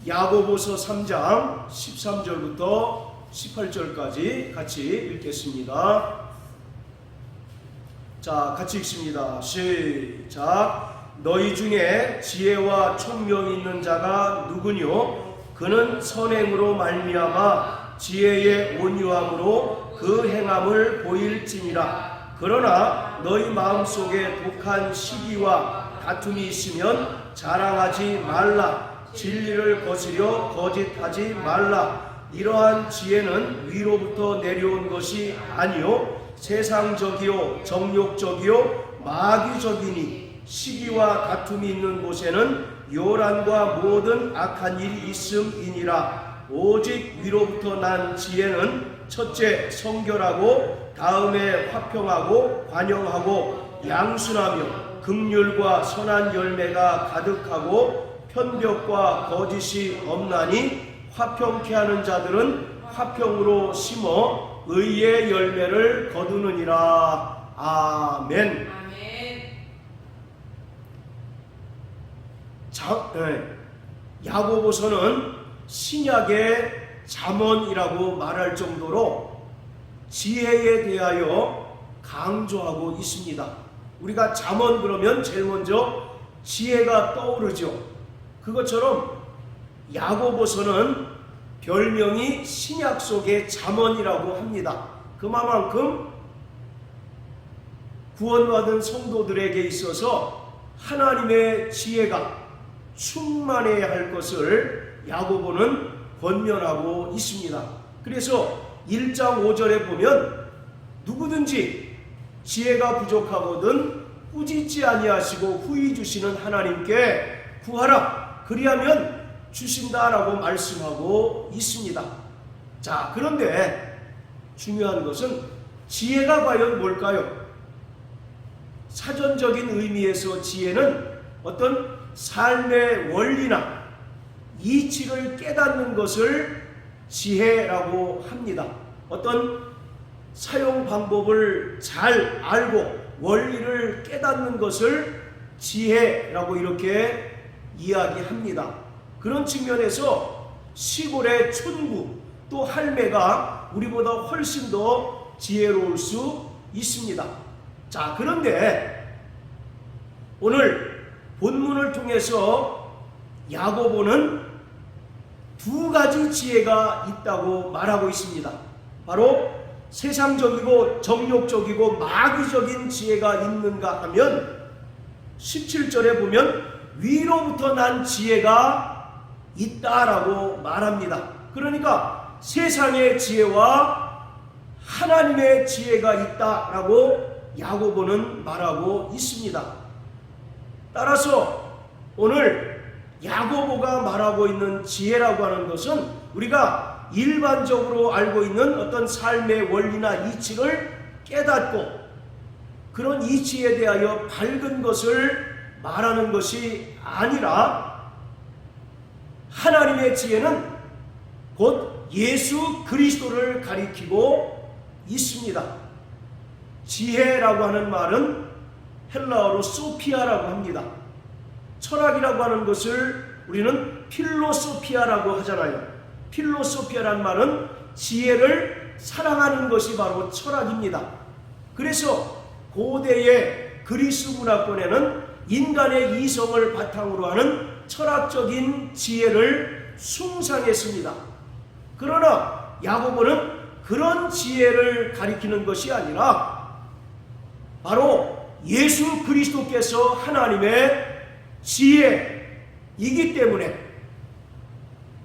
야고보서 3장 13절부터 18절까지 같이 읽겠습니다. 자, 같이 읽습니다. 시작. 너희 중에 지혜와 총명이 있는 자가 누구뇨? 그는 선행으로 말미암아 지혜의 온유함으로 그 행함을 보일지니라. 그러나 너희 마음속에 독한 시기와 다툼이 있으면 자랑하지 말라. 진리를 거스려 거짓하지 말라. 이러한 지혜는 위로부터 내려온 것이 아니요 세상적이요 정욕적이요 마귀적이니 시기와 다툼이 있는 곳에는 요란과 모든 악한 일이 있음이니라. 오직 위로부터 난 지혜는 첫째 성결하고 다음에 화평하고 관용하고 양순하며 긍휼과 선한 열매가 가득하고 편벽과 거짓이 없나니 화평케 하는 자들은 화평으로 심어 의의 열매를 거두느니라. 아멘. 야고보서는 신약의 잠언이라고 말할 정도로 지혜에 대하여 강조하고 있습니다. 우리가 잠언 그러면 제일 먼저 지혜가 떠오르죠. 그것처럼 야고보서는 별명이 신약 속의 잠언이라고 합니다. 그만큼 구원받은 성도들에게 있어서 하나님의 지혜가 충만해야 할 것을 야고보는 권면하고 있습니다. 그래서 1장 5절에 보면 누구든지 지혜가 부족하거든 꾸짖지 아니하시고 후히 주시는 하나님께 구하라. 그리하면 주신다라고 말씀하고 있습니다. 자, 그런데 중요한 것은 지혜가 과연 뭘까요? 사전적인 의미에서 지혜는 어떤 삶의 원리나 이치를 깨닫는 것을 지혜라고 합니다. 어떤 사용 방법을 잘 알고 원리를 깨닫는 것을 지혜라고 이렇게 이야기합니다. 그런 측면에서 시골의 촌부 또 할매가 우리보다 훨씬 더 지혜로울 수 있습니다. 자, 그런데 오늘 본문을 통해서 야고보는 두 가지 지혜가 있다고 말하고 있습니다. 바로 세상적이고 정욕적이고 마귀적인 지혜가 있는가 하면 17절에 보면 위로부터 난 지혜가 있다라고 말합니다. 그러니까 세상의 지혜와 하나님의 지혜가 있다라고 야고보는 말하고 있습니다. 따라서 오늘 야고보가 말하고 있는 지혜라고 하는 것은 우리가 일반적으로 알고 있는 어떤 삶의 원리나 이치를 깨닫고 그런 이치에 대하여 밝은 것을 말하는 것이 아니라 하나님의 지혜는 곧 예수 그리스도를 가리키고 있습니다. 지혜라고 하는 말은 헬라어로 소피아라고 합니다. 철학이라고 하는 것을 우리는 필로소피아라고 하잖아요. 필로소피아란 말은 지혜를 사랑하는 것이 바로 철학입니다. 그래서 고대의 그리스 문화권에는 인간의 이성을 바탕으로 하는 철학적인 지혜를 숭상했습니다. 그러나 야고보는 그런 지혜를 가리키는 것이 아니라 바로 예수 그리스도께서 하나님의 지혜이기 때문에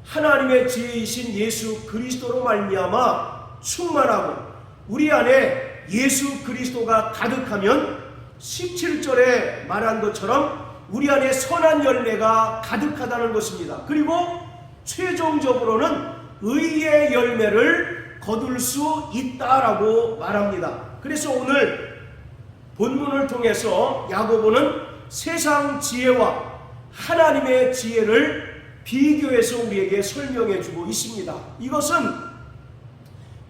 하나님의 지혜이신 예수 그리스도로 말미암아 충만하고 우리 안에 예수 그리스도가 가득하면 17절에 말한 것처럼 우리 안에 선한 열매가 가득하다는 것입니다. 그리고 최종적으로는 의의 열매를 거둘 수 있다라고 말합니다. 그래서 오늘 본문을 통해서 야고보는 세상 지혜와 하나님의 지혜를 비교해서 우리에게 설명해 주고 있습니다. 이것은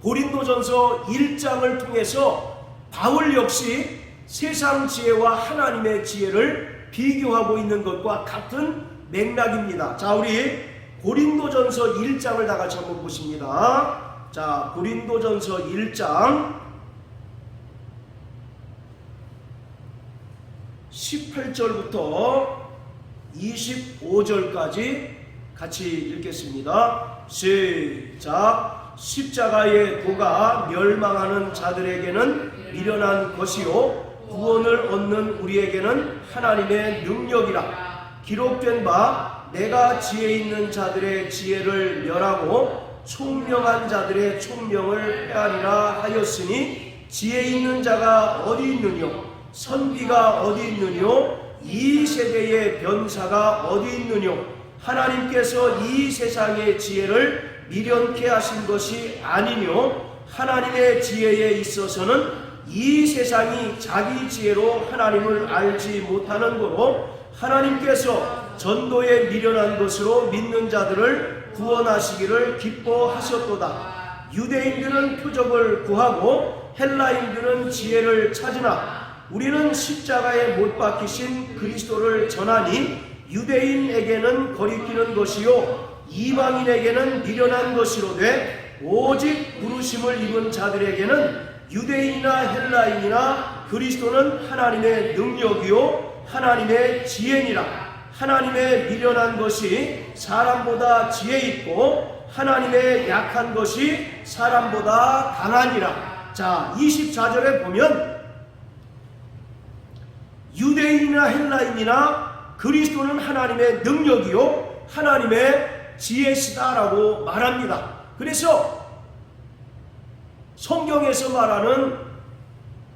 고린도전서 1장을 통해서 바울 역시 세상 지혜와 하나님의 지혜를 비교하고 있는 것과 같은 맥락입니다. 자, 우리 고린도전서 1장을 다 같이 한번 보십니다. 자, 고린도전서 1장 18절부터 25절까지 같이 읽겠습니다. 시작. 십자가의 도가 멸망하는 자들에게는 미련한 것이요 구원을 얻는 우리에게는 하나님의 능력이라. 기록된 바 내가 지혜 있는 자들의 지혜를 멸하고 총명한 자들의 총명을 헤아리라 하였으니 지혜 있는 자가 어디 있느뇨 선비가 어디 있느뇨 이 세대의 변사가 어디 있느뇨 하나님께서 이 세상의 지혜를 미련케 하신 것이 아니뇨 하나님의 지혜에 있어서는 이 세상이 자기 지혜로 하나님을 알지 못하는 거로 하나님께서 전도에 미련한 것으로 믿는 자들을 구원하시기를 기뻐하셨도다. 유대인들은 표적을 구하고 헬라인들은 지혜를 찾으나 우리는 십자가에 못 박히신 그리스도를 전하니 유대인에게는 거리끼는 것이요 이방인에게는 미련한 것이로되 오직 부르심을 입은 자들에게는 유대인이나 헬라인이나 그리스도는 하나님의 능력이요 하나님의 지혜니라. 하나님의 미련한 것이 사람보다 지혜 있고 하나님의 약한 것이 사람보다 강하니라. 자, 24절에 보면 유대인이나 헬라인이나 그리스도는 하나님의 능력이요 하나님의 지혜시다라고 말합니다. 그래서 성경에서 말하는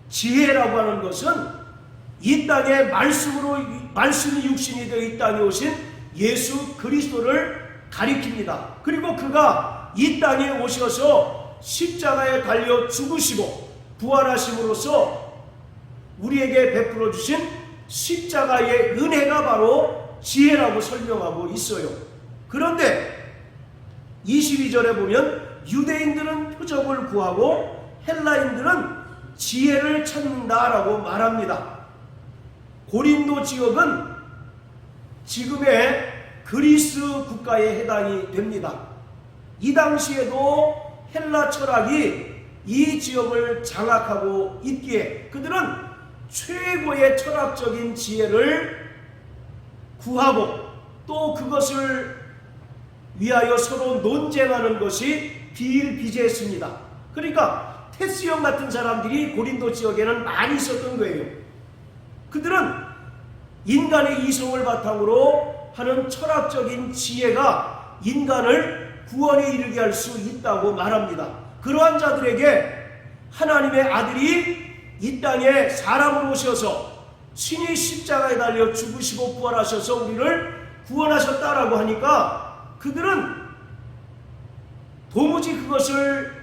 지혜라고 하는 것은 이 땅에 말씀이 육신이 되어 이 땅에 오신 예수 그리스도를 가리킵니다. 그리고 그가 이 땅에 오셔서 십자가에 달려 죽으시고 부활하심으로써 우리에게 베풀어 주신 십자가의 은혜가 바로 지혜라고 설명하고 있어요. 그런데 22절에 보면 유대인들은 표적을 구하고 헬라인들은 지혜를 찾는다라고 말합니다. 고린도 지역은 지금의 그리스 국가에 해당이 됩니다. 이 당시에도 헬라 철학이 이 지역을 장악하고 있기에 그들은 최고의 철학적인 지혜를 구하고 또 그것을 위하여 서로 논쟁하는 것이 비일비재했습니다. 그러니까 테스형 같은 사람들이 고린도 지역에는 많이 있었던 거예요. 그들은 인간의 이성을 바탕으로 하는 철학적인 지혜가 인간을 구원에 이르게 할 수 있다고 말합니다. 그러한 자들에게 하나님의 아들이 이 땅에 사람으로 오셔서 신이 십자가에 달려 죽으시고 부활하셔서 우리를 구원하셨다라고 하니까 그들은 도무지 그것을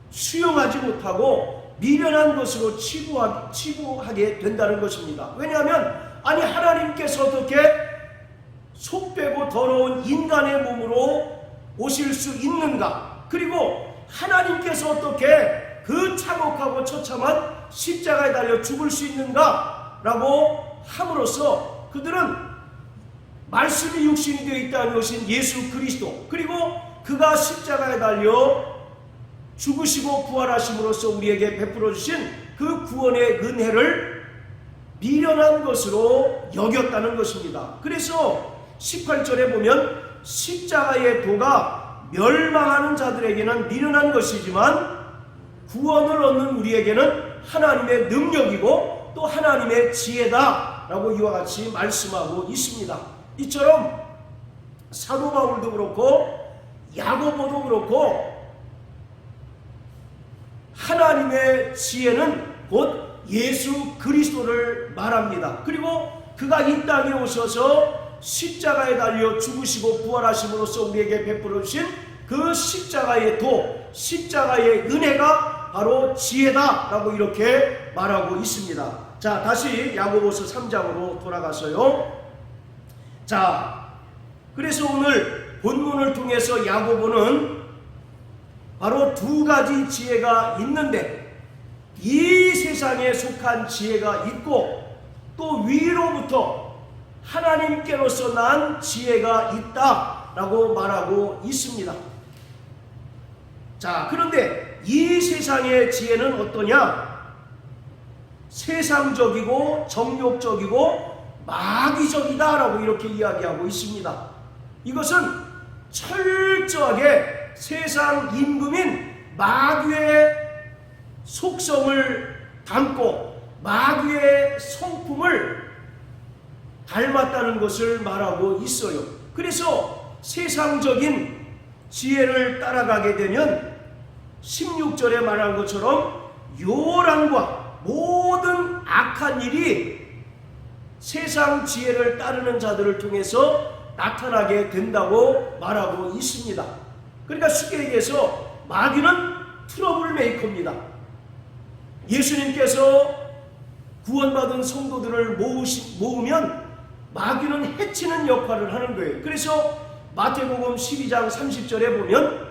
수용하지 못하고 미련한 것으로 치부하게 된다는 것입니다. 왜냐하면 아니 하나님께서 어떻게 속 빼고 더러운 인간의 몸으로 오실 수 있는가? 그리고 하나님께서 어떻게 그 참혹하고 처참한 십자가에 달려 죽을 수 있는가? 라고 함으로써 그들은 말씀이 육신이 되어 이 땅에 오신 예수 그리스도 그리고 그가 십자가에 달려 죽으시고 부활하심으로써 우리에게 베풀어 주신 그 구원의 은혜를 미련한 것으로 여겼다는 것입니다. 그래서 18절에 보면 십자가의 도가 멸망하는 자들에게는 미련한 것이지만 구원을 얻는 우리에게는 하나님의 능력이고 또 하나님의 지혜다라고 이와 같이 말씀하고 있습니다. 이처럼 사도 바울도 그렇고 야고보도 그렇고 하나님의 지혜는 곧 예수 그리스도를 말합니다. 그리고 그가 이 땅에 오셔서 십자가에 달려 죽으시고 부활하심으로써 우리에게 베풀어 주신 그 십자가의 도, 십자가의 은혜가 바로 지혜다라고 이렇게 말하고 있습니다. 자, 다시 야고보서 3장으로 돌아가서요. 자, 그래서 오늘 본문을 통해서 야고보는 바로 두 가지 지혜가 있는데 이 세상에 속한 지혜가 있고 또 위로부터 하나님께로서 난 지혜가 있다 라고 말하고 있습니다. 자, 그런데 이 세상의 지혜는 어떠냐? 세상적이고 정욕적이고 마귀적이다 라고 이렇게 이야기하고 있습니다. 이것은 철저하게 세상 임금인 마귀의 속성을 담고 마귀의 성품을 닮았다는 것을 말하고 있어요. 그래서 세상적인 지혜를 따라가게 되면 16절에 말한 것처럼 요란과 모든 악한 일이 세상 지혜를 따르는 자들을 통해서 나타나게 된다고 말하고 있습니다. 그러니까 쉽게 얘기해서 마귀는 트러블 메이커입니다. 예수님께서 구원받은 성도들을 모으면 마귀는 해치는 역할을 하는 거예요. 그래서 마태복음 12장 30절에 보면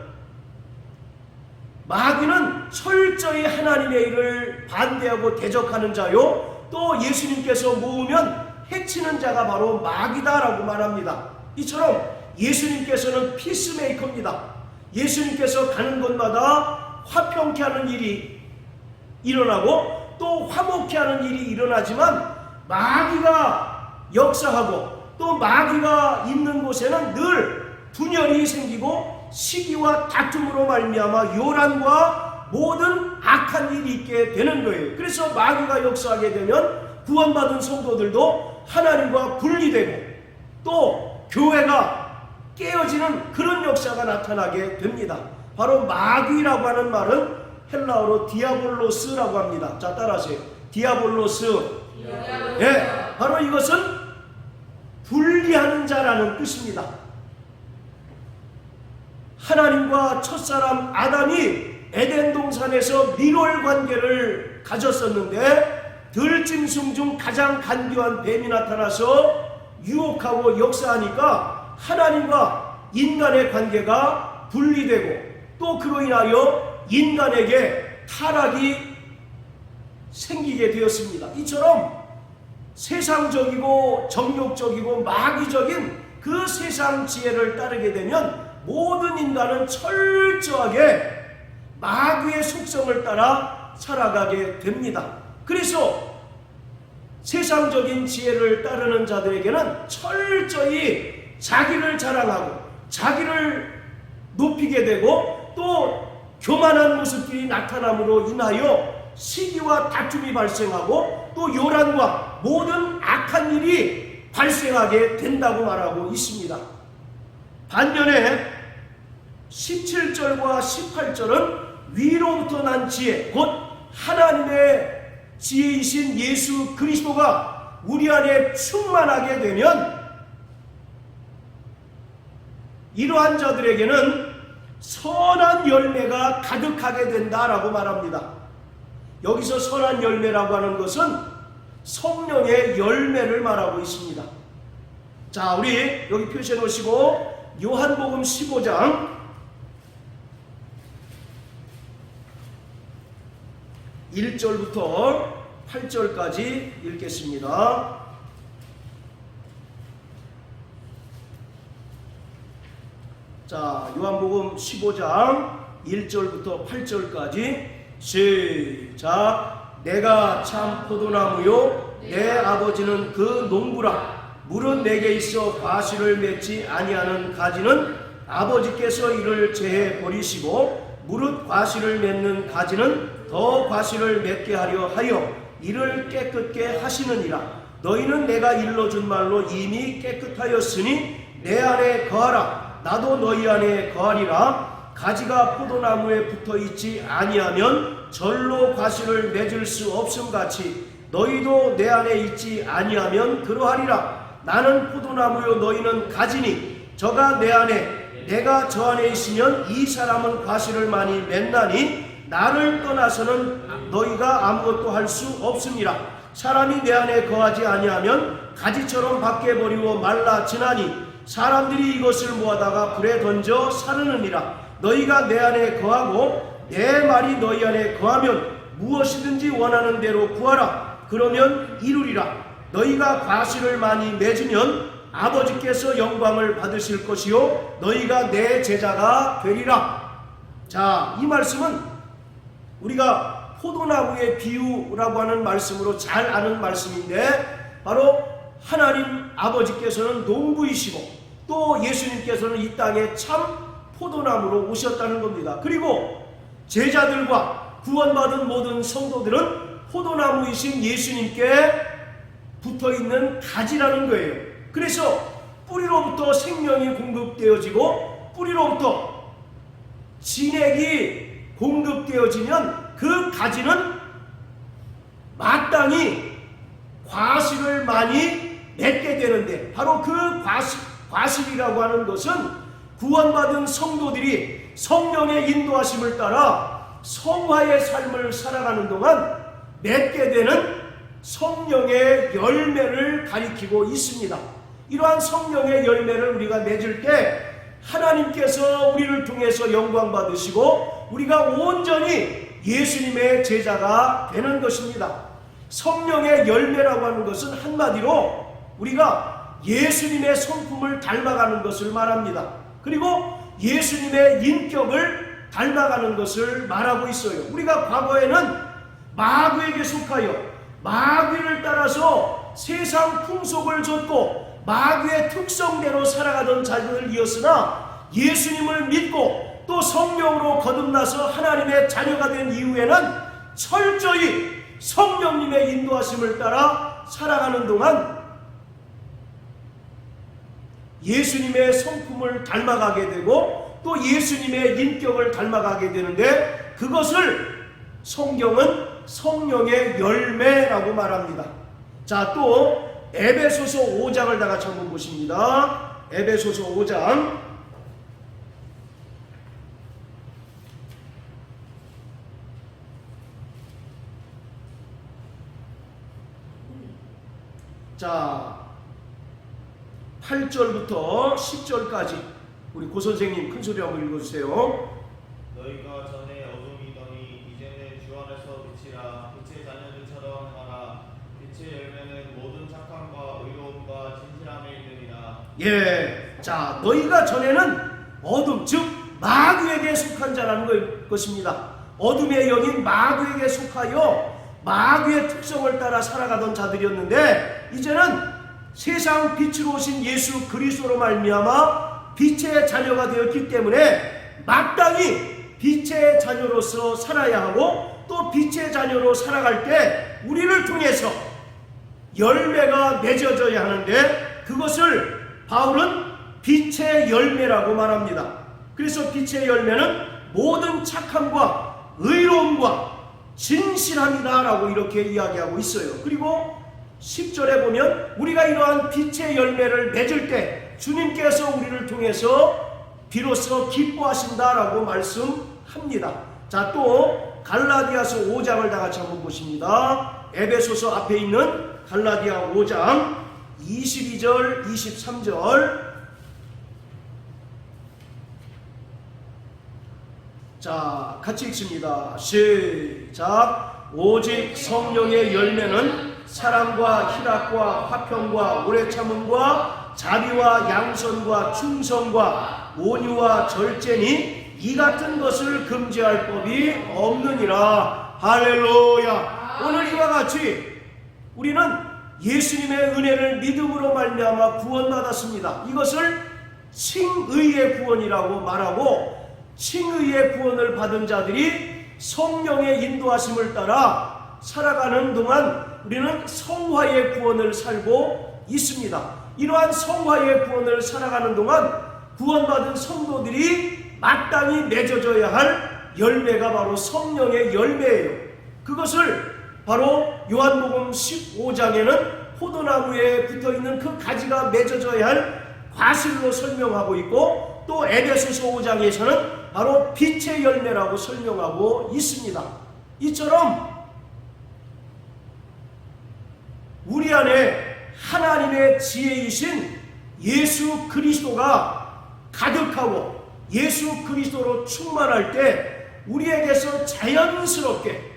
마귀는 철저히 하나님의 일을 반대하고 대적하는 자요, 또 예수님께서 모으면 해치는 자가 바로 마귀다라고 말합니다. 이처럼 예수님께서는 피스메이커입니다. 예수님께서 가는 곳마다 화평케 하는 일이 일어나고 또 화목케 하는 일이 일어나지만 마귀가 역사하고 또 마귀가 있는 곳에는 늘 분열이 생기고 시기와 다툼으로 말미암아 요란과 모든 악한 일이 있게 되는 거예요. 그래서 마귀가 역사하게 되면 구원받은 성도들도 하나님과 분리되고 또 교회가 깨어지는 그런 역사가 나타나게 됩니다. 바로 마귀라고 하는 말은 헬라어로 디아볼로스라고 합니다. 자, 따라하세요. 디아볼로스. 예, 바로 이것은 분리하는 자라는 뜻입니다. 하나님과 첫사람 아담이 에덴 동산에서 밀월 관계를 가졌었는데 들짐승 중 가장 간교한 뱀이 나타나서 유혹하고 역사하니까 하나님과 인간의 관계가 분리되고 또 그로 인하여 인간에게 타락이 생기게 되었습니다. 이처럼 세상적이고 정욕적이고 마귀적인 그 세상 지혜를 따르게 되면 모든 인간은 철저하게 마귀의 속성을 따라 살아가게 됩니다. 그래서 세상적인 지혜를 따르는 자들에게는 철저히 자기를 자랑하고 자기를 높이게 되고 또 교만한 모습들이 나타남으로 인하여 시기와 다툼이 발생하고 또 요란과 모든 악한 일이 발생하게 된다고 말하고 있습니다. 반면에 17절과 18절은 위로부터 난 지혜, 곧 하나님의 지혜이신 예수 그리스도가 우리 안에 충만하게 되면 이러한 자들에게는 선한 열매가 가득하게 된다라고 말합니다. 여기서 선한 열매라고 하는 것은 성령의 열매를 말하고 있습니다. 자, 우리 여기 표시해 놓으시고 요한복음 15장 1절부터 8절까지 읽겠습니다. 자, 요한복음 15장 1절부터 8절까지 시작. 내가 참 포도나무요 내 아버지는 그 농부라. 물은 내게 있어 과실을 맺지 아니하는 가지는 아버지께서 이를 제해 버리시고 무릇 과실을 맺는 가지는 더 과실을 맺게 하려 하여 이를 깨끗게 하시느니라. 너희는 내가 일러준 말로 이미 깨끗하였으니 내 안에 거하라. 나도 너희 안에 거하리라. 가지가 포도나무에 붙어있지 아니하면 절로 과실을 맺을 수 없음같이 너희도 내 안에 있지 아니하면 그러하리라. 나는 포도나무요 너희는 가지니 저가 내 안에 내가 저 안에 있으면 이 사람은 과실을 많이 맺나니 나를 떠나서는 너희가 아무것도 할 수 없음이라. 사람이 내 안에 거하지 아니하면 가지처럼 밖에 버리고 말라지나니 사람들이 이것을 모아다가 불에 던져 사르느니라. 너희가 내 안에 거하고 내 말이 너희 안에 거하면 무엇이든지 원하는 대로 구하라. 그러면 이루리라. 너희가 과실을 많이 맺으면 아버지께서 영광을 받으실 것이요 너희가 내 제자가 되리라. 자, 이 말씀은 우리가 포도나무의 비유라고 하는 말씀으로 잘 아는 말씀인데, 바로 하나님 아버지께서는 농부이시고 또 예수님께서는 이 땅에 참 포도나무로 오셨다는 겁니다. 그리고 제자들과 구원받은 모든 성도들은 포도나무이신 예수님께 붙어있는 가지라는 거예요. 그래서 뿌리로부터 생명이 공급되어지고 뿌리로부터 진액이 공급되어지면 그 가지는 마땅히 과실을 많이 맺게 되는데, 바로 그 과실이라고 하는 것은 구원받은 성도들이 성령의 인도하심을 따라 성화의 삶을 살아가는 동안 맺게 되는 성령의 열매를 가리키고 있습니다. 이러한 성령의 열매를 우리가 맺을 때 하나님께서 우리를 통해서 영광 받으시고 우리가 온전히 예수님의 제자가 되는 것입니다. 성령의 열매라고 하는 것은 한마디로 우리가 예수님의 성품을 닮아가는 것을 말합니다. 그리고 예수님의 인격을 닮아가는 것을 말하고 있어요. 우리가 과거에는 마귀에게 속하여 마귀를 따라서 세상 풍속을 좇고 마귀의 특성대로 살아가던 자들이었으나, 예수님을 믿고 또 성령으로 거듭나서 하나님의 자녀가 된 이후에는 철저히 성령님의 인도하심을 따라 살아가는 동안 예수님의 성품을 닮아가게 되고 또 예수님의 인격을 닮아가게 되는데, 그것을 성경은 성령의 열매라고 말합니다. 자, 또 에베소서 5장을 다 같이 한번 보십니다. 에베소서 5장. 자, 8절부터 10절까지 우리 고 선생님 큰 소리 한번 읽어주세요. 너희가 전에 어둠이더니 이제는 주 안에서 빛이라. 빛의 자녀들처럼 행하라. 빛의 열매는 모든 착함과 의로움과 진실함에 있느니라. 예, 자, 너희가 전에는 어둠, 즉 마귀에게 속한 자라는 것입니다. 어둠의 영인 마귀에게 속하여 마귀의 특성을 따라 살아가던 자들이었는데, 이제는 세상 빛으로 오신 예수 그리스도로 말미암아 빛의 자녀가 되었기 때문에 마땅히 빛의 자녀로서 살아야 하고, 또 빛의 자녀로 살아갈 때 우리를 통해서 열매가 맺어져야 하는데, 그것을 바울은 빛의 열매라고 말합니다. 그래서 빛의 열매는 모든 착함과 의로움과 진실함이다 라고 이렇게 이야기하고 있어요. 그리고 10절에 보면 우리가 이러한 빛의 열매를 맺을 때 주님께서 우리를 통해서 비로소 기뻐하신다라고 말씀합니다. 자, 또 갈라디아서 5장을 다 같이 한번 보십니다. 에베소서 앞에 있는 갈라디아 5장 22절 23절. 자, 같이 읽습니다. 시작. 오직 성령의 열매는 사랑과 희락과 화평과 오래 참음과 자비와 양선과 충성과 온유와 절제니 이 같은 것을 금지할 법이 없느니라. 할렐루야. 오늘 이와 같이 우리는 예수님의 은혜를 믿음으로 말미암아 구원받았습니다. 이것을 칭의의 구원이라고 말하고, 칭의의 구원을 받은 자들이 성령의 인도하심을 따라 살아가는 동안 우리는 성화의 구원을 살고 있습니다. 이러한 성화의 구원을 살아가는 동안 구원받은 성도들이 마땅히 맺어져야 할 열매가 바로 성령의 열매예요. 그것을 바로 요한복음 15장에는 포도나무에 붙어있는 그 가지가 맺어져야 할 과실로 설명하고 있고, 또 에베소서 5장에서는 바로 빛의 열매라고 설명하고 있습니다. 이처럼 우리 안에 하나님의 지혜이신 예수 그리스도가 가득하고 예수 그리스도로 충만할 때 우리에게서 자연스럽게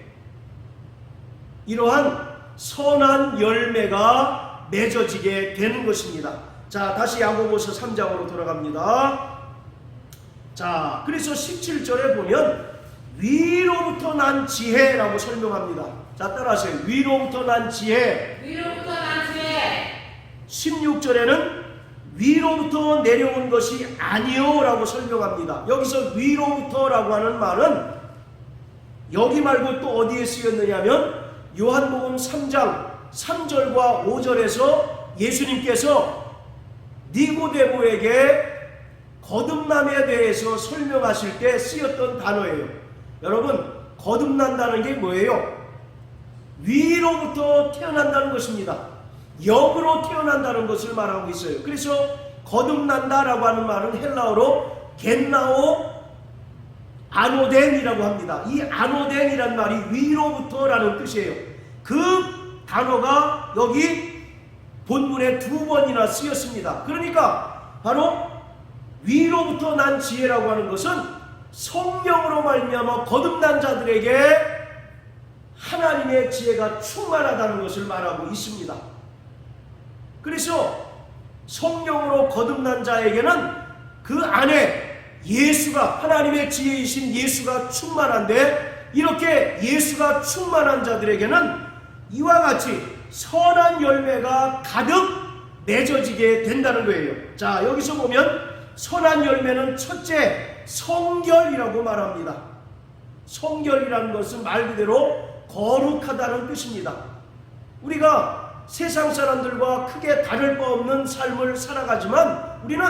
이러한 선한 열매가 맺어지게 되는 것입니다. 자, 다시 야고보서 3장으로 돌아갑니다. 자, 그래서 17절에 보면 위로부터 난 지혜라고 설명합니다. 자, 따라하세요. 위로부터 난 지혜. 위로부터 난 지혜. 16절에는 위로부터 내려온 것이 아니요 라고 설명합니다. 여기서 위로부터라고 하는 말은 여기 말고 또 어디에 쓰였느냐면 요한복음 3장 3절과 5절에서 예수님께서 니고데모에게 거듭남에 대해서 설명하실 때 쓰였던 단어예요. 여러분, 거듭난다는 게 뭐예요? 위로부터 태어난다는 것입니다. 영으로 태어난다는 것을 말하고 있어요. 그래서 거듭난다라고 하는 말은 헬라어로 겐나오 아노덴이라고 합니다. 이 아노덴이란 말이 위로부터라는 뜻이에요. 그 단어가 여기 본문에 2번이나 쓰였습니다. 그러니까 바로 위로부터 난 지혜라고 하는 것은 성령으로 말미암아 거듭난 자들에게 하나님의 지혜가 충만하다는 것을 말하고 있습니다. 그래서 성령으로 거듭난 자에게는 그 안에 예수가, 하나님의 지혜이신 예수가 충만한데, 이렇게 예수가 충만한 자들에게는 이와 같이 선한 열매가 가득 맺어지게 된다는 거예요. 자, 여기서 보면 선한 열매는 첫째 성결이라고 말합니다. 성결이라는 것은 말 그대로 거룩하다는 뜻입니다. 우리가 세상 사람들과 크게 다를 바 없는 삶을 살아가지만 우리는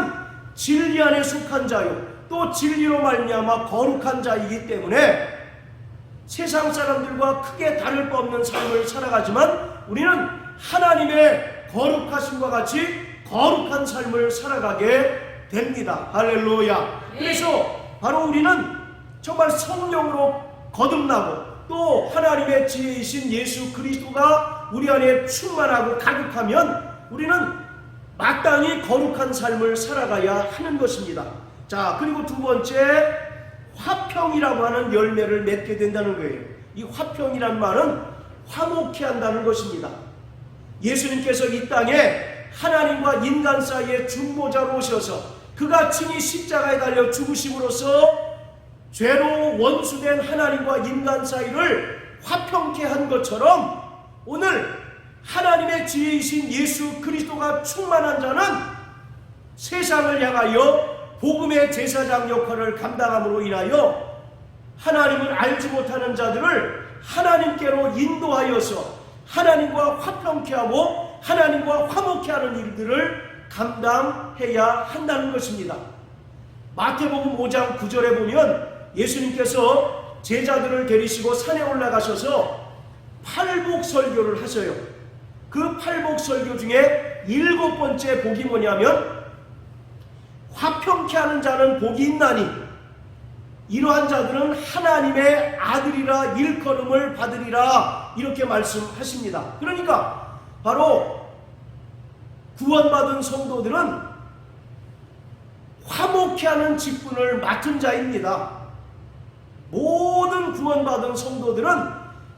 진리 안에 속한 자요, 또 진리로 말미암아 거룩한 자이기 때문에 세상 사람들과 크게 다를 바 없는 삶을 살아가지만 우리는 하나님의 거룩하심과 같이 거룩한 삶을 살아가게 됩니다. 할렐루야. 그래서 바로 우리는 정말 성령으로 거듭나고 또 하나님의 지혜이신 예수 그리스도가 우리 안에 충만하고 가득하면 우리는 마땅히 거룩한 삶을 살아가야 하는 것입니다. 자, 그리고 두 번째, 화평이라고 하는 열매를 맺게 된다는 거예요. 이 화평이란 말은 화목케 한다는 것입니다. 예수님께서 이 땅에 하나님과 인간 사이에 중보자로 오셔서 그가 친히 십자가에 달려 죽으심으로써 죄로 원수된 하나님과 인간 사이를 화평케 한 것처럼 오늘 하나님의 지혜이신 예수 그리스도가 충만한 자는 세상을 향하여 복음의 제사장 역할을 감당함으로 인하여 하나님을 알지 못하는 자들을 하나님께로 인도하여서 하나님과 화평케 하고 하나님과 화목케 하는 일들을 감당해야 한다는 것입니다. 마태복음 5장 9절에 보면 예수님께서 제자들을 데리시고 산에 올라가셔서 팔복 설교를 하셔요. 그 팔복 설교 중에 7번째 복이 뭐냐면 화평케 하는 자는 복이 있나니 이러한 자들은 하나님의 아들이라 일컬음을 받으리라, 이렇게 말씀하십니다. 그러니까 바로 구원받은 성도들은 화목케 하는 직분을 맡은 자입니다. 모든 구원받은 성도들은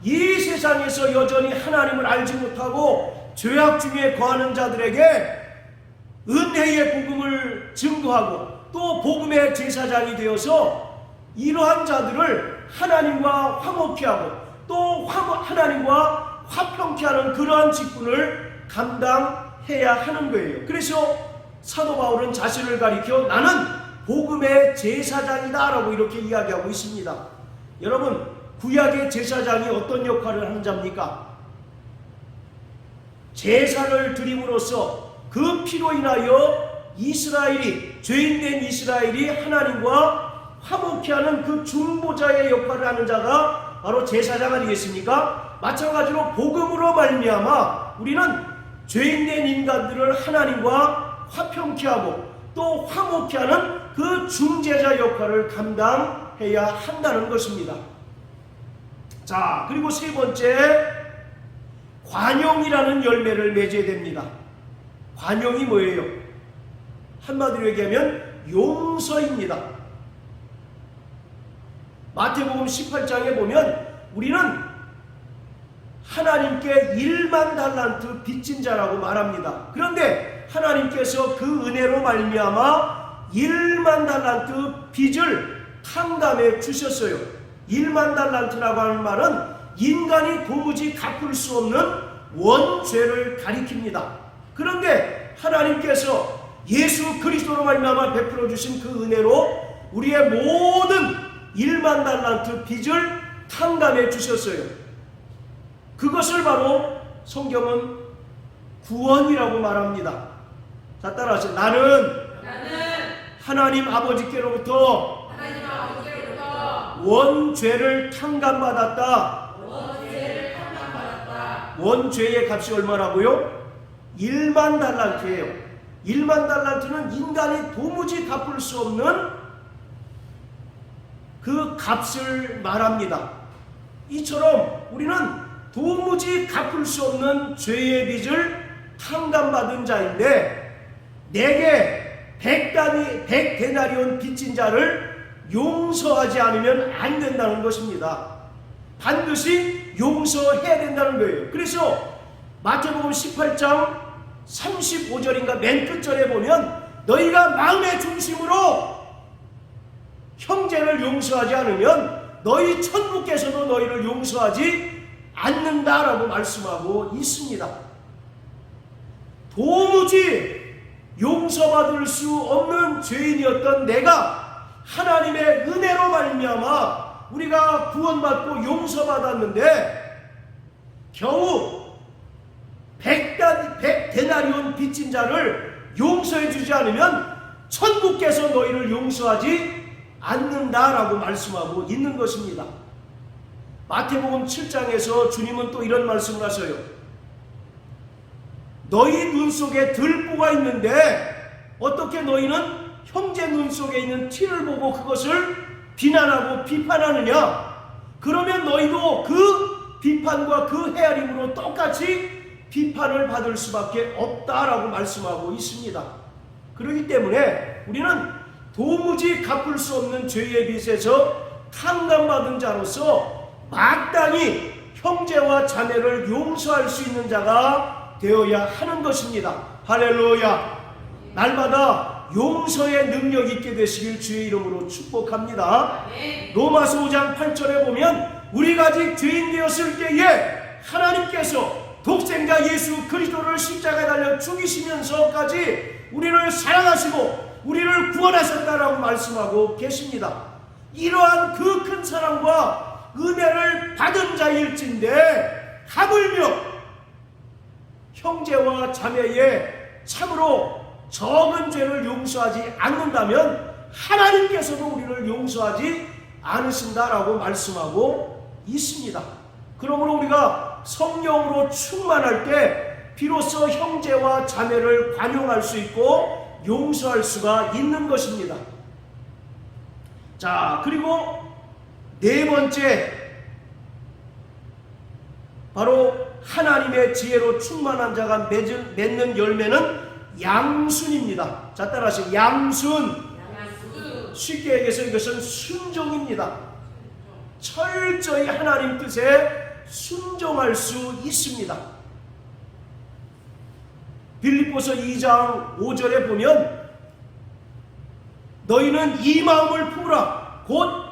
이 세상에서 여전히 하나님을 알지 못하고 죄악 중에 거하는 자들에게 은혜의 복음을 증거하고 또 복음의 제사장이 되어서 이러한 자들을 하나님과 화목케 하고 또 하나님과 화평케 하는 그러한 직분을 감당해야 하는 거예요. 그래서 사도 바울은 자신을 가리켜 나는 복음의 제사장이다 라고 이렇게 이야기하고 있습니다. 여러분, 구약의 제사장이 어떤 역할을 하는 자입니까? 제사를 드림으로써 그 피로 인하여 이스라엘이, 죄인된 이스라엘이 하나님과 화목케 하는 그 중보자의 역할을 하는 자가 바로 제사장 아니겠습니까? 마찬가지로 복음으로 말미암아 우리는 죄인된 인간들을 하나님과 화평케 하고 또 화목케 하는 그 중재자 역할을 감당해야 한다는 것입니다. 자, 그리고 세 번째, 관용이라는 열매를 맺어야 됩니다. 관용이 뭐예요? 한마디로 얘기하면 용서입니다. 마태복음 18장에 보면 우리는 하나님께 1만 달란트 빚진 자라고 말합니다. 그런데 하나님께서 그 은혜로 말미암아 1만 달란트 빚을 탕감해 주셨어요. 1만 달란트라고 하는 말은 인간이 도무지 갚을 수 없는 원죄를 가리킵니다. 그런데 하나님께서 예수 그리스도로 말미암아 베풀어 주신 그 은혜로 우리의 모든 1만 달란트 빚을 탕감해 주셨어요. 그것을 바로 성경은 구원이라고 말합니다. 자, 따라하세요. 나는 하나님 아버지께로부터 원죄를 탕감받았다. 원죄의 값이 얼마라고요? 1만 달란트예요. 1만 달란트는 인간이 도무지 갚을 수 없는 그 값을 말합니다. 이처럼 우리는 도무지 갚을 수 없는 죄의 빚을 탕감받은 자인데 내게 100데나리온 빚진 자를 용서하지 않으면 안 된다는 것입니다. 반드시 용서해야 된다는 거예요. 그래서 마태복음 18장 35절인가 맨 끝절에 보면 너희가 마음의 중심으로 형제를 용서하지 않으면 너희 천부께서도 너희를 용서하지 않는다라고 말씀하고 있습니다. 도무지 용서받을 수 없는 죄인이었던 내가 하나님의 은혜로 말미암아 우리가 구원받고 용서받았는데 겨우 100데나리온 빚진 자를 용서해 주지 않으면 천국께서 너희를 용서하지 않는다라고 말씀하고 있는 것입니다. 마태복음 7장에서 주님은 또 이런 말씀을 하셔요. 너희 눈 속에 들보가 있는데 어떻게 너희는 형제 눈 속에 있는 티를 보고 그것을 비난하고 비판하느냐? 그러면 너희도 그 비판과 그 헤아림으로 똑같이 비판을 받을 수밖에 없다라고 말씀하고 있습니다. 그렇기 때문에 우리는 도무지 갚을 수 없는 죄의 빚에서 탕감받은 자로서 마땅히 형제와 자매를 용서할 수 있는 자가 되어야 하는 것입니다. 할렐루야. 날마다 용서의 능력 있게 되시길 주의 이름으로 축복합니다. 로마서 5장 8절에 보면 우리가 아직 죄인 되었을 때에 하나님께서 독생자 예수 그리스도를 십자가에 달려 죽이시면서까지 우리를 사랑하시고 우리를 구원하셨다라고 말씀하고 계십니다. 이러한 그 큰 사랑과 은혜를 받은 자일진데 하물며 형제와 자매의 참으로 적은 죄를 용서하지 않는다면 하나님께서도 우리를 용서하지 않으신다라고 말씀하고 있습니다. 그러므로 우리가 성령으로 충만할 때 비로소 형제와 자매를 관용할 수 있고 용서할 수가 있는 것입니다. 자, 그리고 네 번째, 바로 하나님의 지혜로 충만한 자가 맺는 열매는 양순입니다. 자, 따라하세요. 양순. 쉽게 얘기해서 이것은 순종입니다. 철저히 하나님 뜻에 순종할 수 있습니다. 빌립보서 2장 5절에 보면 너희는 이 마음을 품으라 곧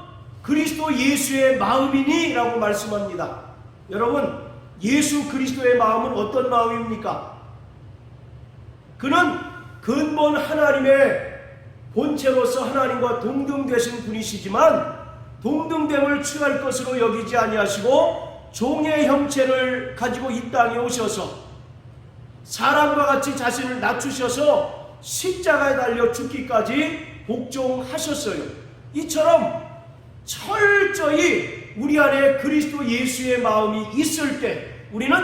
그리스도 예수의 마음이니 라고 말씀합니다. 여러분, 예수 그리스도의 마음은 어떤 마음입니까? 그는 근본 하나님의 본체로서 하나님과 동등되신 분이시지만 동등됨을 취할 것으로 여기지 아니하시고 종의 형체를 가지고 이 땅에 오셔서 사람과 같이 자신을 낮추셔서 십자가에 달려 죽기까지 복종하셨어요. 이처럼 철저히 우리 안에 그리스도 예수의 마음이 있을 때 우리는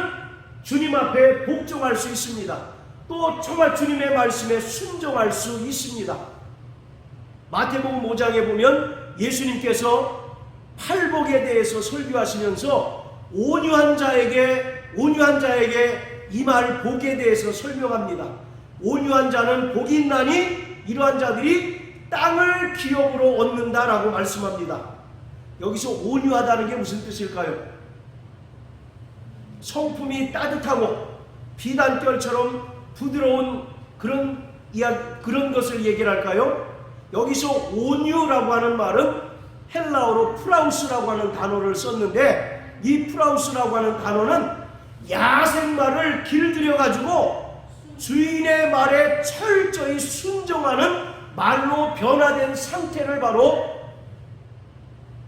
주님 앞에 복종할 수 있습니다. 또 정말 주님의 말씀에 순종할 수 있습니다. 마태복음 5장에 보면 예수님께서 팔복에 대해서 설교하시면서 온유한 자에게 임할 복에 대해서 설명합니다. 온유한 자는 복이 있나니 이러한 자들이 땅을 기업으로 얻는다라고 말씀합니다. 여기서 온유하다는 게 무슨 뜻일까요? 성품이 따뜻하고 비단결처럼 부드러운 그런 것을 얘기를 할까요? 여기서 온유라고 하는 말은 헬라어로 프라우스라고 하는 단어를 썼는데, 이 프라우스라고 하는 단어는 야생마를 길들여 가지고 주인의 말에 철저히 순종하는 말로 변화된 상태를 바로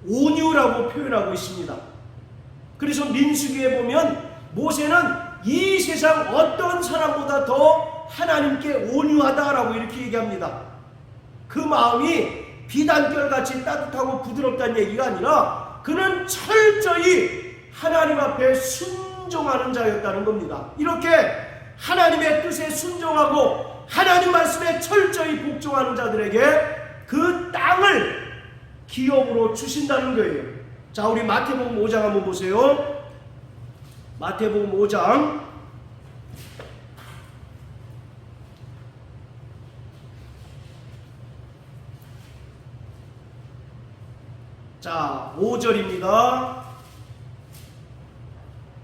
온유라고 표현하고 있습니다. 그래서 민수기에 보면 모세는 이 세상 어떤 사람보다 더 하나님께 온유하다라고 이렇게 얘기합니다. 그 마음이 비단결같이 따뜻하고 부드럽다는 얘기가 아니라 그는 철저히 하나님 앞에 순종하는 자였다는 겁니다. 이렇게 하나님의 뜻에 순종하고 하나님 말씀에 철저히 복종하는 자들에게 그 땅을 기업으로 주신다는 거예요. 자, 우리 마태복음 5장 한번 보세요. 마태복음 5장 자, 5절입니다.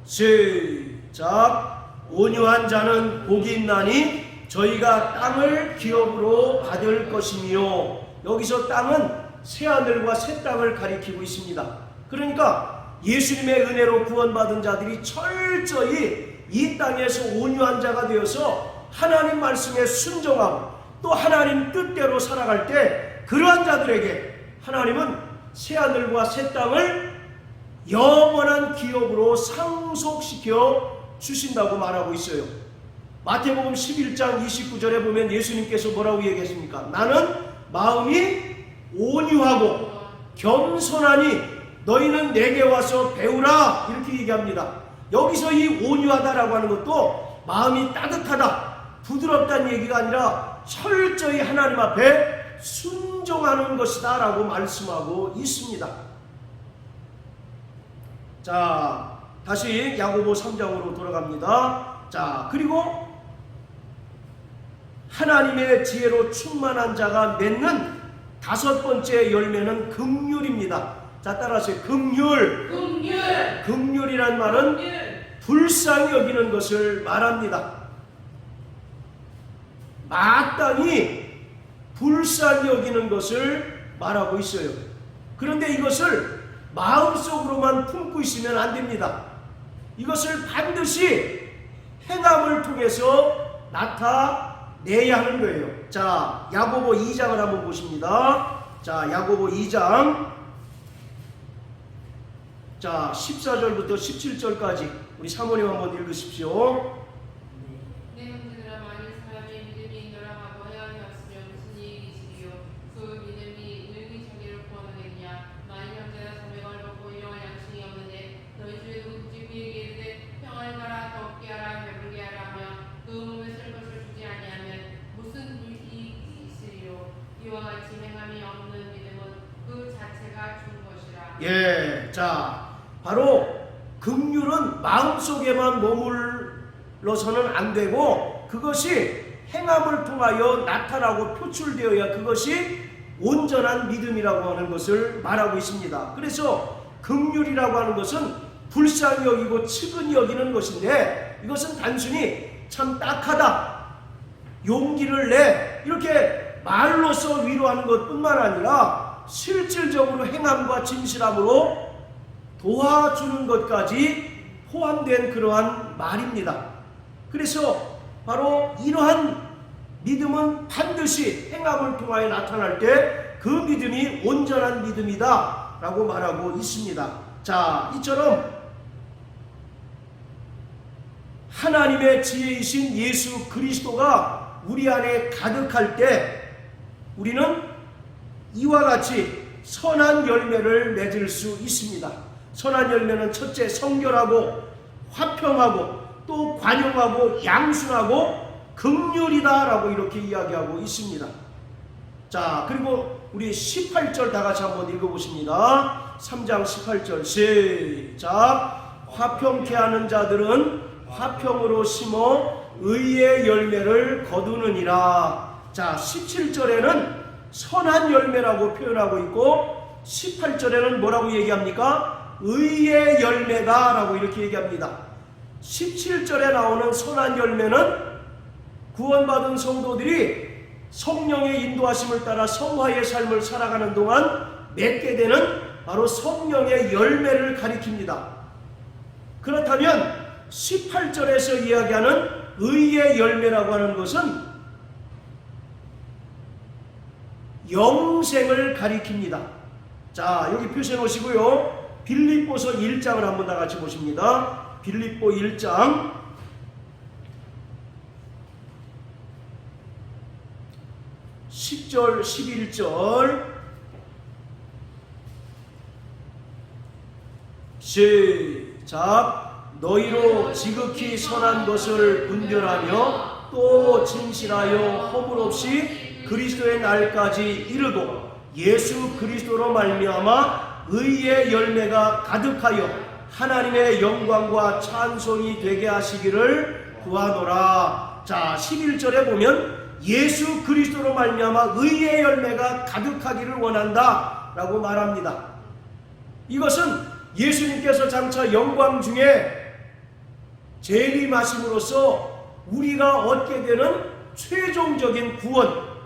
시작. 온유한 자는 복이 있나니 저희가 땅을 기업으로 받을 것이며, 여기서 땅은 새하늘과 새 땅을 가리키고 있습니다. 그러니까 예수님의 은혜로 구원받은 자들이 철저히 이 땅에서 온유한 자가 되어서 하나님 말씀에 순종하고 또 하나님 뜻대로 살아갈 때, 그러한 자들에게 하나님은 새하늘과 새 땅을 영원한 기업으로 상속시켜 주신다고 말하고 있어요. 마태복음 11장 29절에 보면 예수님께서 뭐라고 얘기했습니까? 나는 마음이 온유하고 겸손하니 너희는 내게 와서 배우라, 이렇게 얘기합니다. 여기서 이 온유하다라고 하는 것도 마음이 따뜻하다, 부드럽다는 얘기가 아니라 철저히 하나님 앞에 순종하는 것이다 라고 말씀하고 있습니다. 자, 다시 야고보 3장으로 돌아갑니다. 자, 그리고 하나님의 지혜로 충만한 자가 맺는 다섯 번째 열매는 긍휼입니다. 자, 따라하세요. 긍휼. 긍휼이란 말은 불쌍히 여기는 것을 말합니다. 마땅히 불쌍히 여기는 것을 말하고 있어요. 그런데 이것을 마음속으로만 품고 있으면 안 됩니다. 이것을 반드시 행함을 통해서 나타내야 하는 거예요. 자, 야고보 2장을 한번 보십니다. 자, 야고보 2장 자, 14절부터 17절까지 우리 사모님 한번 읽으십시오. 내 형제들아, 만일 사람의 믿음이 인도랑하고 헤어졌으면 무슨 이익이시리요? 그 믿음이 능히 자기를 구원하겠냐? 만일 형제가 자명을 먹고 일용할 양식이 없는데 너희 중에 누구든지 그에게 이르되 평안을 가라, 덥게 하라, 배부르게 하라 하며 그 몸에 쓸 것을 주지 아니하면 무슨 이익이 있으리요? 이와 같이 행함이 없는 믿음은 그 자체가 준 것이라. 예, 자, 바로 긍휼은 마음속에만 머물러서는 안 되고 그것이 행함을 통하여 나타나고 표출되어야 그것이 온전한 믿음이라고 하는 것을 말하고 있습니다. 그래서 긍휼이라고 하는 것은 불쌍히 여기고 측은히 여기는 것인데, 이것은 단순히 참 딱하다, 용기를 내, 이렇게 말로써 위로하는 것뿐만 아니라 실질적으로 행함과 진실함으로 도와주는 것까지 포함된 그러한 말입니다. 그래서 바로 이러한 믿음은 반드시 행함을 통하여 나타날 때 그 믿음이 온전한 믿음이다 라고 말하고 있습니다. 자, 이처럼 하나님의 지혜이신 예수 그리스도가 우리 안에 가득할 때 우리는 이와 같이 선한 열매를 맺을 수 있습니다. 선한 열매는 첫째, 성결하고 화평하고 또 관용하고 양순하고 긍휼이다 라고 이렇게 이야기하고 있습니다. 자, 그리고 우리 18절 다 같이 한번 읽어보십니다. 3장 18절 시작. 화평케 하는 자들은 화평으로 심어 의의 열매를 거두느니라. 자, 17절에는 선한 열매라고 표현하고 있고 18절에는 뭐라고 얘기합니까? 의의 열매다 라고 이렇게 얘기합니다. 17절에 나오는 선한 열매는 구원받은 성도들이 성령의 인도하심을 따라 성화의 삶을 살아가는 동안 맺게 되는 바로 성령의 열매를 가리킵니다. 그렇다면 18절에서 이야기하는 의의 열매라고 하는 것은 영생을 가리킵니다. 자, 여기 표시해 놓으시고요. 빌립보서 1장을 한번 다 같이 보십니다. 빌립보 1장 10절 11절 시작. 너희로 지극히 선한 것을 분별하며 또 진실하여 허물 없이 그리스도의 날까지 이르고 예수 그리스도로 말미암아 의의 열매가 가득하여 하나님의 영광과 찬송이 되게 하시기를 구하노라. 자, 11절에 보면 예수 그리스도로 말미암아 의의 열매가 가득하기를 원한다 라고 말합니다. 이것은 예수님께서 장차 영광 중에 재림하심으로써 우리가 얻게 되는 최종적인 구원,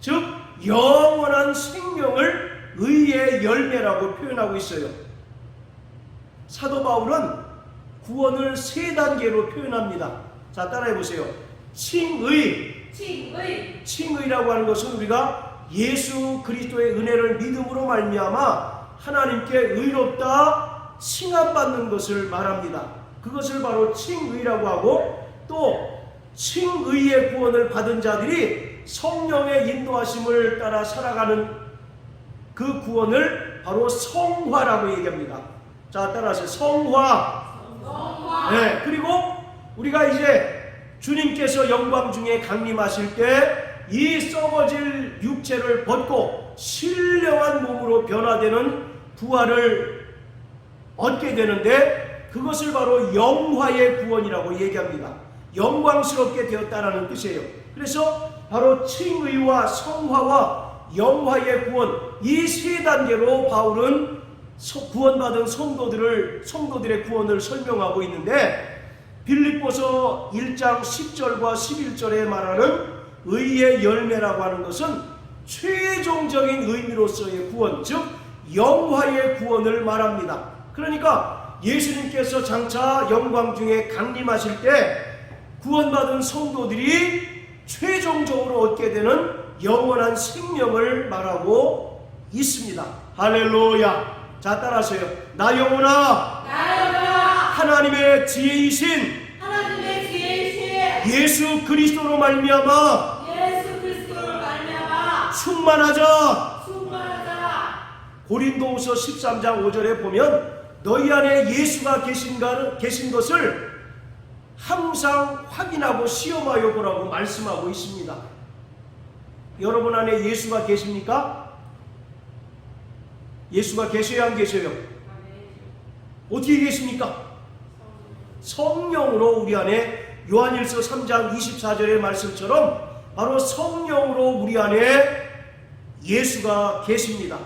즉 영원한 생명을 의의 열매라고 표현하고 있어요. 사도 바울은 구원을 세 단계로 표현합니다. 자, 따라해 보세요. 칭의라고 하는 것은 우리가 예수 그리스도의 은혜를 믿음으로 말미암아 하나님께 의롭다 칭함받는 것을 말합니다. 그것을 바로 칭의라고 하고, 또 칭의의 구원을 받은 자들이 성령의 인도하심을 따라 살아가는 그 구원을 바로 성화라고 얘기합니다. 자, 따라하세요. 성화. 네, 그리고 우리가 이제 주님께서 영광 중에 강림하실 때 이 썩어질 육체를 벗고 신령한 몸으로 변화되는 부활을 얻게 되는데, 그것을 바로 영화의 구원이라고 얘기합니다. 영광스럽게 되었다라는 뜻이에요. 그래서 바로 칭의와 성화와 영화의 구원, 이 세 단계로 바울은 구원받은 성도들의 구원을 설명하고 있는데, 빌립보서 1장 10절과 11절에 말하는 의의 열매라고 하는 것은 최종적인 의미로서의 구원, 즉 영화의 구원을 말합니다. 그러니까 예수님께서 장차 영광 중에 강림하실 때 구원받은 성도들이 최종적으로 얻게 되는 영원한 생명을 말하고 있습니다. 할렐루야. 자, 따라하세요. 나 영혼아, 하나님의 지혜이신 예수 그리스도로 말미암아 충만하자. 고린도후서 13장 5절에 보면 너희 안에 예수가 계신 것을 항상 확인하고 시험하여 보라고 말씀하고 있습니다. 여러분 안에 예수가 계십니까? 예수가 계셔야 안 계셔요? 어떻게 계십니까? 성령으로 우리 안에, 요한일서 3장 24절의 말씀처럼 바로 성령으로 우리 안에 예수가 계십니다.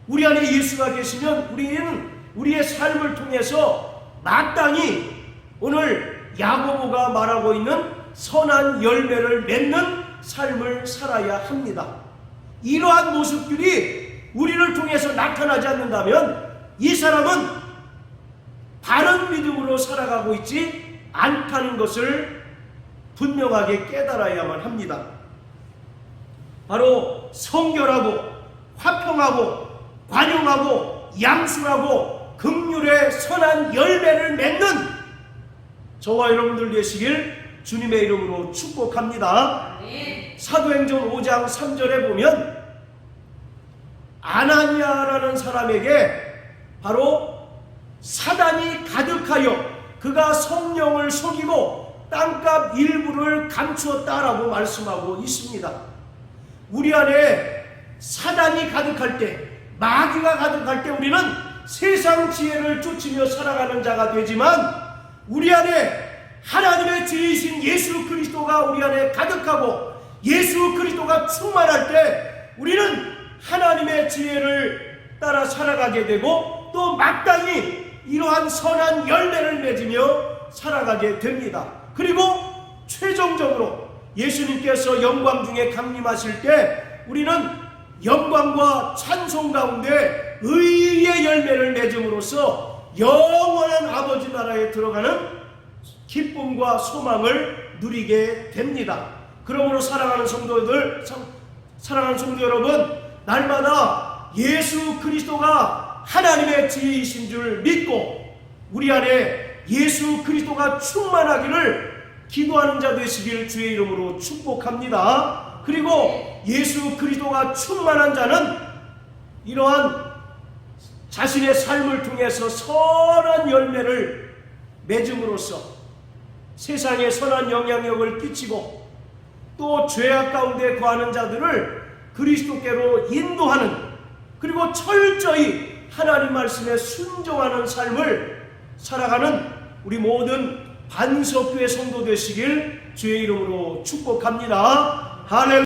우리 안에 예수가 계시면 우리는 우리의 삶을 통해서 마땅히 오늘 야고보가 말하고 있는 선한 열매를 맺는 삶을 살아야 합니다. 이러한 모습들이 우리를 통해서 나타나지 않는다면 이 사람은 바른 믿음으로 살아가고 있지 않다는 것을 분명하게 깨달아야만 합니다. 바로 성결하고 화평하고 관용하고 양순하고 긍휼의 선한 열매를 맺는 저와 여러분들 되시길 주님의 이름으로 축복합니다. 사도행전 5장 3절에 보면 아나니아라는 사람에게 바로 사단이 가득하여 그가 성령을 속이고 땅값 일부를 감추었다라고 말씀하고 있습니다. 우리 안에 사단이 가득할 때, 마귀가 가득할 때 우리는 세상 지혜를 쫓으며 살아가는 자가 되지만, 우리 안에 하나님의 지혜이신 예수 그리스도가 우리 안에 가득하고 예수 그리스도가 충만할 때 우리는 하나님의 지혜를 따라 살아가게 되고, 또 마땅히 이러한 선한 열매를 맺으며 살아가게 됩니다. 그리고 최종적으로 예수님께서 영광 중에 강림하실 때 우리는 영광과 찬송 가운데 의의 열매를 맺음으로써 영원한 아버지 나라에 들어가는 기쁨과 소망을 누리게 됩니다. 그러므로 사랑하는 성도 여러분, 날마다 예수 그리스도가 하나님의 지혜이신 줄 믿고 우리 안에 예수 그리스도가 충만하기를 기도하는 자 되시길 주의 이름으로 축복합니다. 그리고 예수 그리스도가 충만한 자는 이러한 자신의 삶을 통해서 선한 열매를 맺음으로써 세상에 선한 영향력을 끼치고 또 죄악 가운데 거하는 자들을 그리스도께로 인도하는, 그리고 철저히 하나님 말씀에 순종하는 삶을 살아가는 우리 모든 반석교회 성도 되시길 주의 이름으로 축복합니다. 할렐루야.